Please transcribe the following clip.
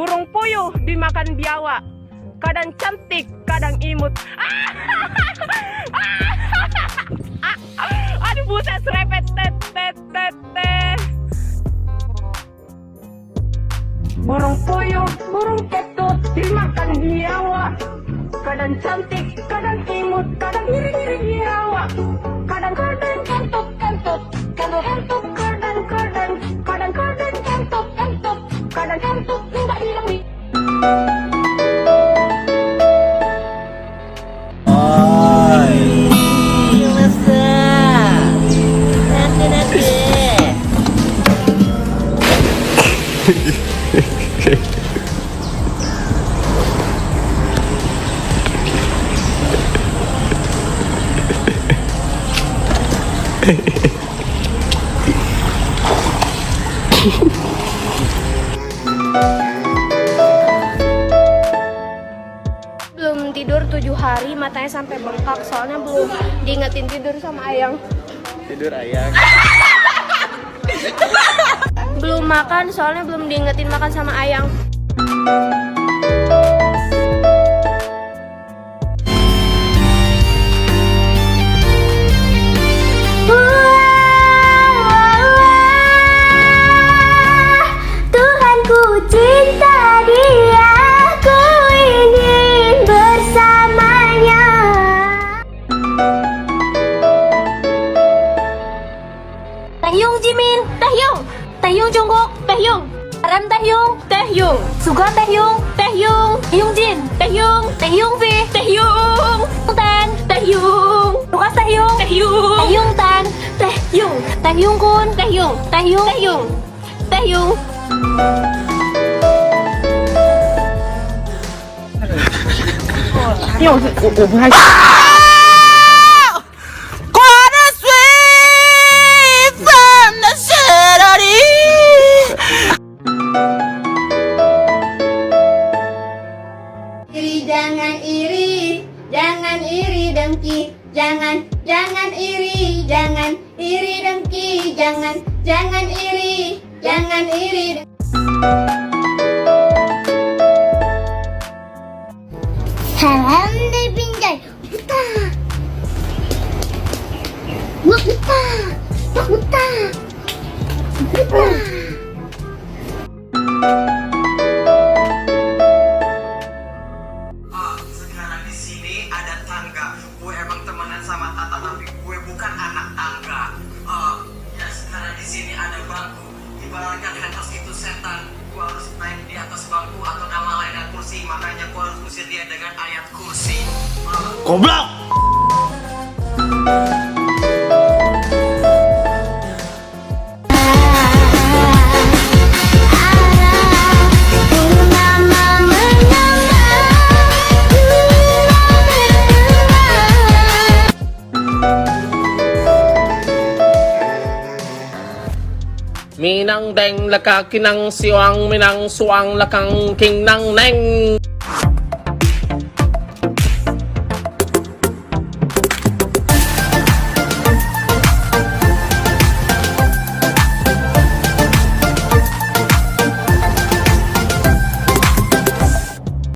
Burung puyuh dimakan biawak. Kadang cantik, kadang imut. Aduh buset, serepet. Burung puyuh, burung ketut dimakan biawak. Kadang cantik, kadang imut, kadang iri biawak. Kadang kentut, kadang kentut, minta bilang di. Belum tidur 7 hari, matanya sampai bengkak soalnya belum diingetin tidur sama Ayang. Tidur Ayang. Belum makan soalnya belum diingetin makan sama Ayang. Tuhanku cinta dia, ku ingin bersamanya. Taehyung Jimin, Taehyung Jungkook, Taehyung Ram, Taehyung Suga, Taehyung Hyunjin, Taehyung V, Taehyung Tan, Lukas, Taehyung Tan, Taehyung Kun, Taehyung. 因为我不太。Jangan iri dengki, jangan iri, jangan iri dengki, jangan iri dengki. Salam dari Binjai, buta. Sekarang di sini ada tangga. Gue emang temenan sama Tata, tapi gue bukan anak tangga. Ya sekarang di sini ada bangku. Ibaratkan Kratos itu setan. Gue harus naik di atas bangku atau nama lain dan kursi. Makanya gue harus usir dia dengan ayat kursi. Goblok. Minang deng laka kinang siwang minang suang lakang king nang neng.